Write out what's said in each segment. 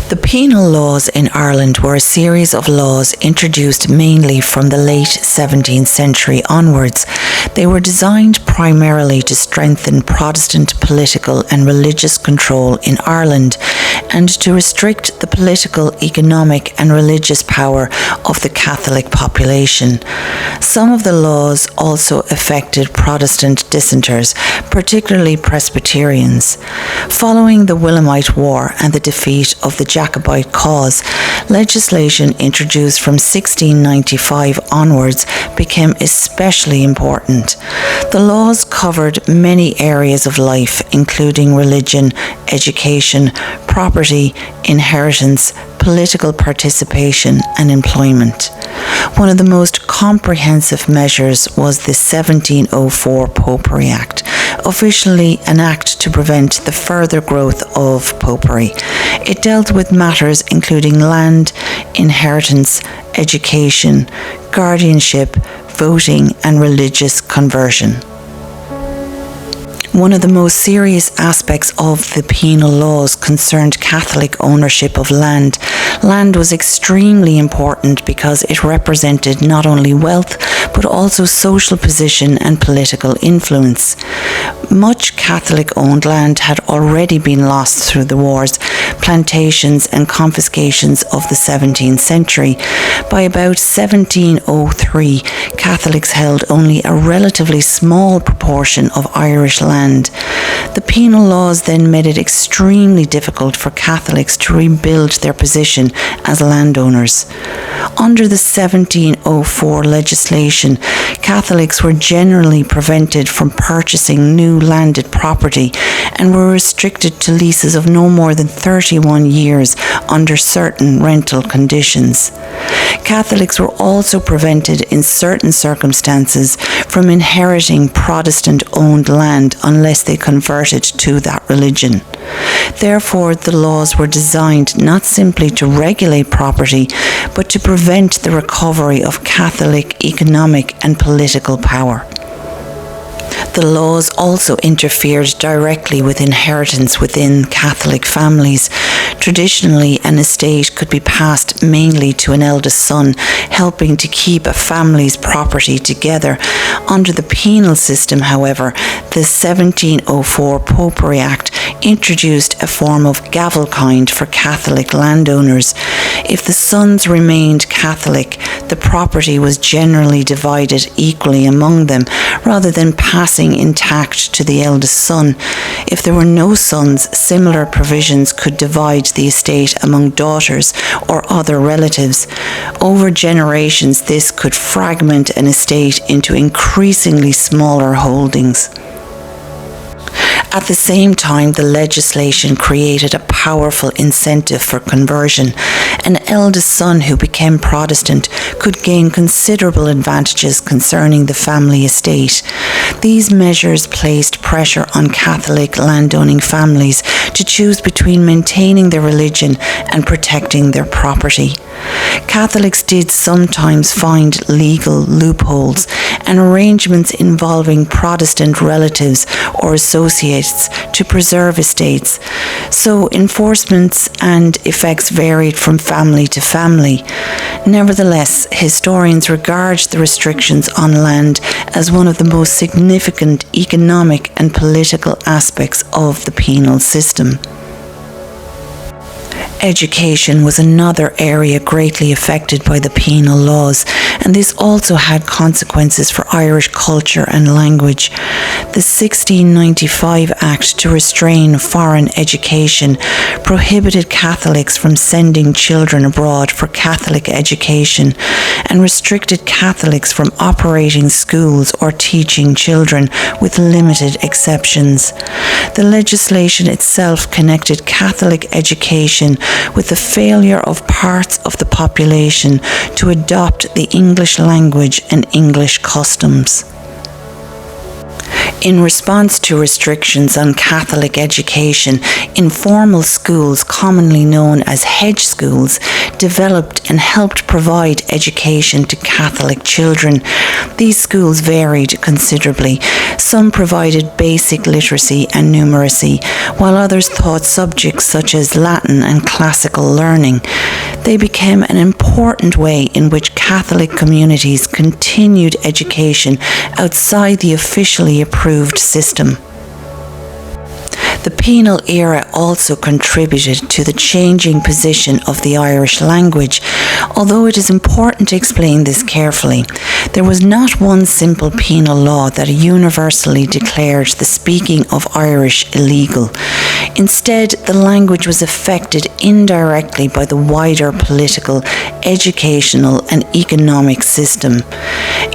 The penal laws in Ireland were a series of laws introduced mainly from the late 17th century onwards. They were designed primarily to strengthen Protestant political and religious control in Ireland and to restrict the political, economic and religious power of the Catholic population. Some of the laws also affected Protestant dissenters, particularly Presbyterians. Following the Williamite War and the defeat of the Jacobite cause, legislation introduced from 1695 onwards became especially important. The laws covered many areas of life, including religion, education, property, inheritance, political participation and employment. One of the most comprehensive measures was the 1704 Popery Act, officially an act to prevent the further growth of popery. It dealt with matters including land, inheritance, education, guardianship, voting and religious conversion. One of the most serious aspects of the penal laws concerned Catholic ownership of land. Land was extremely important because it represented not only wealth but also social position and political influence. Much Catholic-owned land had already been lost through the wars, plantations and confiscations of the 17th century. By about 1703, Catholics held only a relatively small proportion of Irish land. The penal laws then made it extremely difficult for Catholics to rebuild their position as landowners. Under the 1704 legislation, Catholics were generally prevented from purchasing new landed property and were restricted to leases of no more than 31 years under certain rental conditions. Catholics were also prevented in certain circumstances from inheriting Protestant-owned land unless they converted to that religion. Therefore, the laws were designed not simply to regulate property, but to prevent the recovery of Catholic economic and political power. The laws also interfered directly with inheritance within Catholic families. Traditionally, an estate could be passed mainly to an eldest son, helping to keep a family's property together. Under the penal system, however, the 1704 Popery Act introduced a form of gavelkind for Catholic landowners. If the sons remained Catholic, the property was generally divided equally among them, rather than passing intact to the eldest son. If there were no sons, similar provisions could divide the estate among daughters or other relatives. Over generations, this could fragment an estate into increasingly smaller holdings. At the same time, the legislation created a powerful incentive for conversion. An eldest son who became Protestant could gain considerable advantages concerning the family estate. These measures placed pressure on Catholic landowning families to choose between maintaining their religion and protecting their property. Catholics did sometimes find legal loopholes and arrangements involving Protestant relatives or associates to preserve estates, so enforcements and effects varied from family to family. Nevertheless, historians regard the restrictions on land as one of the most significant economic and political aspects of the penal system. Education was another area greatly affected by the penal laws, and this also had consequences for Irish culture and language. The 1695 Act to restrain foreign education prohibited Catholics from sending children abroad for Catholic education and restricted Catholics from operating schools or teaching children, with limited exceptions. The legislation itself connected Catholic education with the failure of parts of the population to adopt the English language and English customs. In response to restrictions on Catholic education, informal schools, commonly known as hedge schools, developed and helped provide education to Catholic children. These schools varied considerably. Some provided basic literacy and numeracy, while others taught subjects such as Latin and classical learning. They became an important way in which Catholic communities continued education outside the officially approved system. The penal era also contributed to the changing position of the Irish language, although it is important to explain this carefully. There was not one simple penal law that universally declared the speaking of Irish illegal. Instead, the language was affected indirectly by the wider political, educational, and economic system.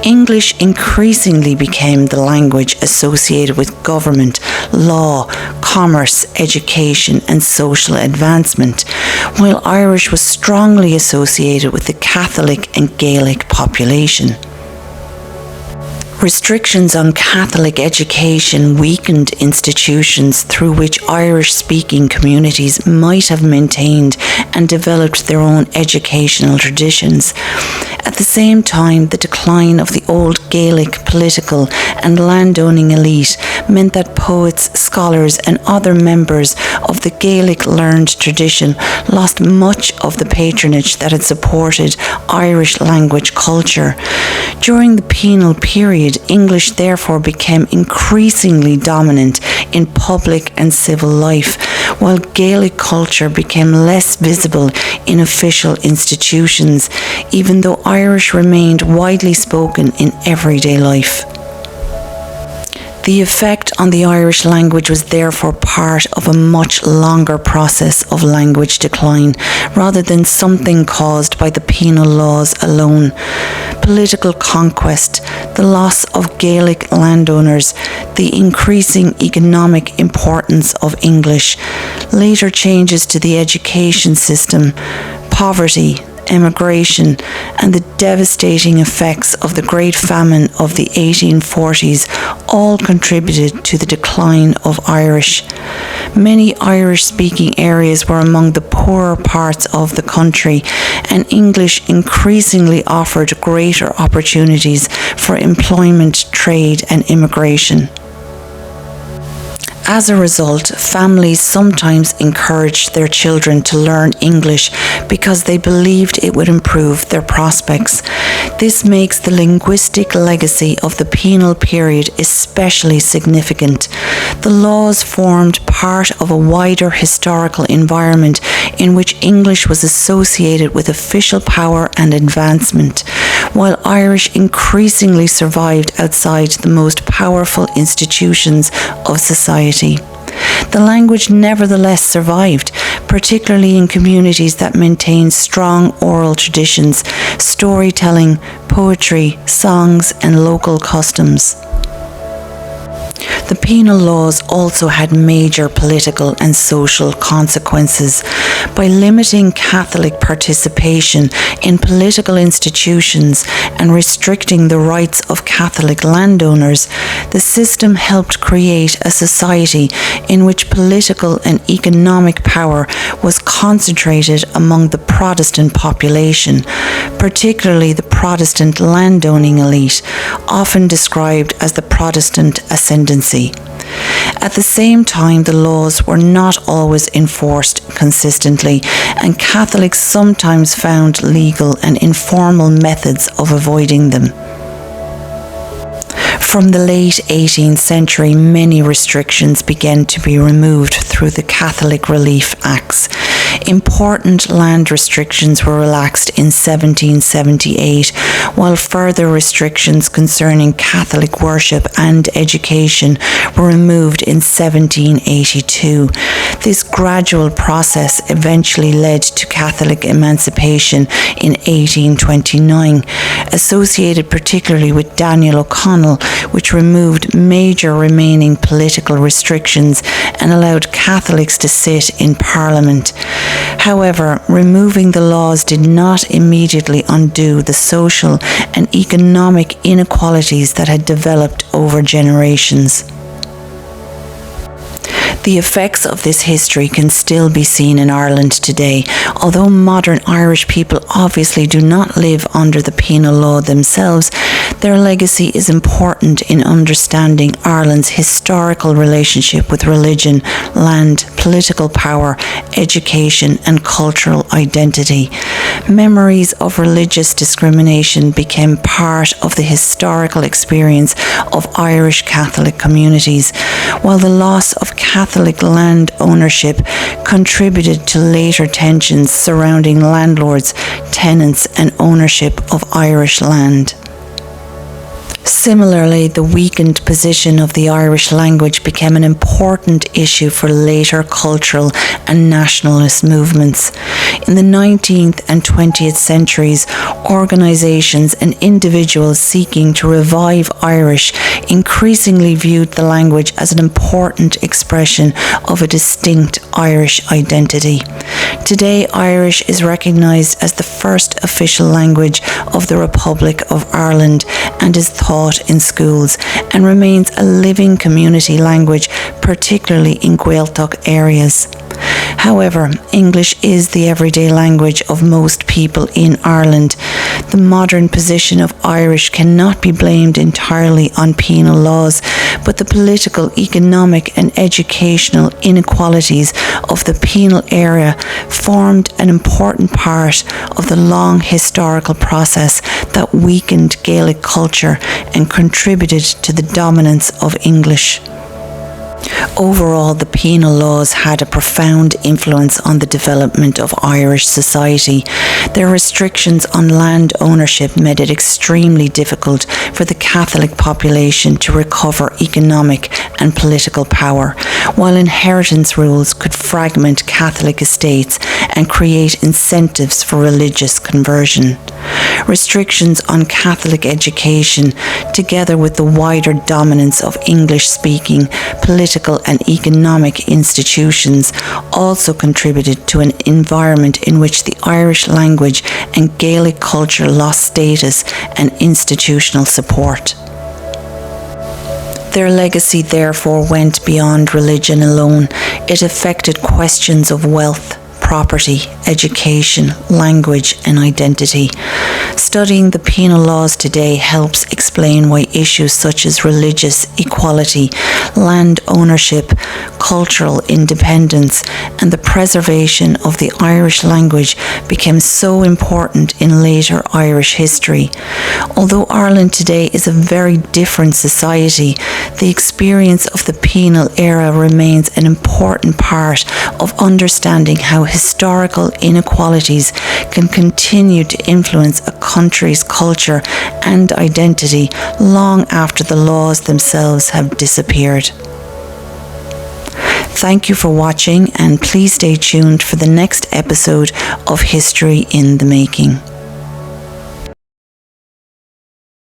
English increasingly became the language associated with government, law, commerce, education, and social advancement, while Irish was strongly associated with the Catholic and Gaelic population. Restrictions on Catholic education weakened institutions through which Irish-speaking communities might have maintained and developed their own educational traditions. At the same time, the decline of the old Gaelic political and landowning elite meant that poets, scholars, and other members of the Gaelic learned tradition lost much of the patronage that had supported Irish language culture. During the penal period, English therefore became increasingly dominant in public and civil life, while Gaelic culture became less visible in official institutions, even though Irish remained widely spoken in everyday life. The effect on the Irish language was therefore part of a much longer process of language decline, rather than something caused by the penal laws alone. Political conquest, the loss of Gaelic landowners, the increasing economic importance of English, later changes to the education system, poverty, emigration, and the devastating effects of the Great Famine of the 1840s all contributed to the decline of Irish. Many Irish-speaking areas were among the poorer parts of the country, and English increasingly offered greater opportunities for employment, trade, and immigration. As a result, families sometimes encouraged their children to learn English because they believed it would improve their prospects. This makes the linguistic legacy of the penal period especially significant. The laws formed part of a wider historical environment in which English was associated with official power and advancement, while Irish increasingly survived outside the most powerful institutions of society. The language nevertheless survived, particularly in communities that maintained strong oral traditions, storytelling, poetry, songs, and local customs. The penal laws also had major political and social consequences. By limiting Catholic participation in political institutions and restricting the rights of Catholic landowners, the system helped create a society in which political and economic power was concentrated among the Protestant population, particularly the Protestant landowning elite, often described as the Protestant ascendancy. At the same time, the laws were not always enforced consistently, and Catholics sometimes found legal and informal methods of avoiding them. From the late 18th century, many restrictions began to be removed through the Catholic Relief Acts. Important land restrictions were relaxed in 1778, while further restrictions concerning Catholic worship and education were removed in 1782. This gradual process eventually led to Catholic emancipation in 1829, associated particularly with Daniel O'Connell, which removed major remaining political restrictions and allowed Catholics to sit in Parliament. However, removing the laws did not immediately undo the social and economic inequalities that had developed over generations. The effects of this history can still be seen in Ireland today. Although modern Irish people obviously do not live under the penal law themselves, their legacy is important in understanding Ireland's historical relationship with religion, land, political power, education, and cultural identity. Memories of religious discrimination became part of the historical experience of Irish Catholic communities, while the loss of Catholic land ownership contributed to later tensions surrounding landlords, tenants, and ownership of Irish land. Similarly, the weakened position of the Irish language became an important issue for later cultural and nationalist movements. In the 19th and 20th centuries, organisations and individuals seeking to revive Irish increasingly viewed the language as an important expression of a distinct Irish identity. Today, Irish is recognised as the first official language of the Republic of Ireland and is taught in schools, and remains a living community language, particularly in Gaeltacht areas. However, English is the everyday language of most people in Ireland. The modern position of Irish cannot be blamed entirely on penal laws, but the political, economic, and educational inequalities of the penal era formed an important part of the long historical process that weakened Gaelic culture and contributed to the dominance of English. Overall, the penal laws had a profound influence on the development of Irish society. Their restrictions on land ownership made it extremely difficult for the Catholic population to recover economic and political power, while inheritance rules could fragment Catholic estates and create incentives for religious conversion. Restrictions on Catholic education, together with the wider dominance of English-speaking political and economic institutions, also contributed to an environment in which the Irish language and Gaelic culture lost status and institutional support. Their legacy therefore went beyond religion alone. It affected questions of wealth, property, education, language, and identity. Studying the penal laws today helps explain why issues such as religious equality, land ownership, cultural independence, and the preservation of the Irish language became so important in later Irish history. Although Ireland today is a very different society, the experience of the penal era remains an important part of understanding how historical inequalities can continue to influence a country's culture and identity long after the laws themselves have disappeared. Thank you for watching, and please stay tuned for the next episode of History in the Making.